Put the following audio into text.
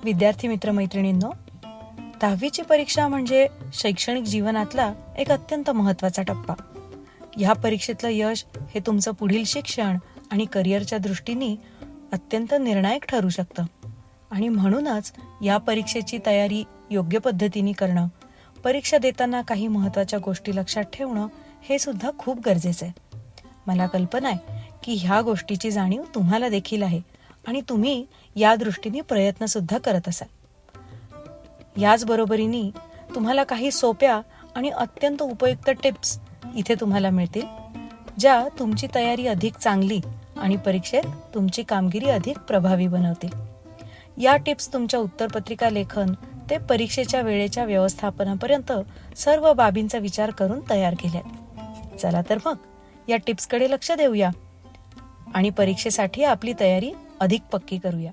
विद्यार्थी मित्रमैत्रिणींनो, 10वीची परीक्षा म्हणजे शैक्षणिक जीवनातला एक अत्यंत महत्त्वाचा टप्पा. ह्या परीक्षेतलं यश हे तुमचं पुढील शिक्षण आणि करिअरच्या दृष्टीने अत्यंत निर्णायक ठरू शकतं. आणि म्हणूनच या परीक्षेची तयारी योग्य पद्धतीने करणं, परीक्षा देताना काही महत्त्वाच्या गोष्टी लक्षात ठेवणं हे सुद्धा खूप गरजेचं आहे. मला कल्पना आहे की ह्या गोष्टीची जाणीव तुम्हाला देखील आहे आणि तुम्ही या दृष्टीने प्रयत्न सुद्धा करत असाल. याच बरोबरीने तुम्हाला काही सोप्या आणि अत्यंत उपयुक्त टिप्स इथे तुम्हाला मिळतील, ज्या तुमची तयारी अधिक चांगली आणि परीक्षेत तुमची कामगिरी अधिक प्रभावी बनवतील. या टिप्स तुमच्या उत्तरपत्रिका लेखन ते परीक्षेच्या वेळेच्या व्यवस्थापनापर्यंत सर्व बाबींचा विचार करून तयार केल्यात. चला तर मग या टिप्सकडे लक्ष देऊया आणि परीक्षेसाठी आपली तयारी अधिक पक्की करूया.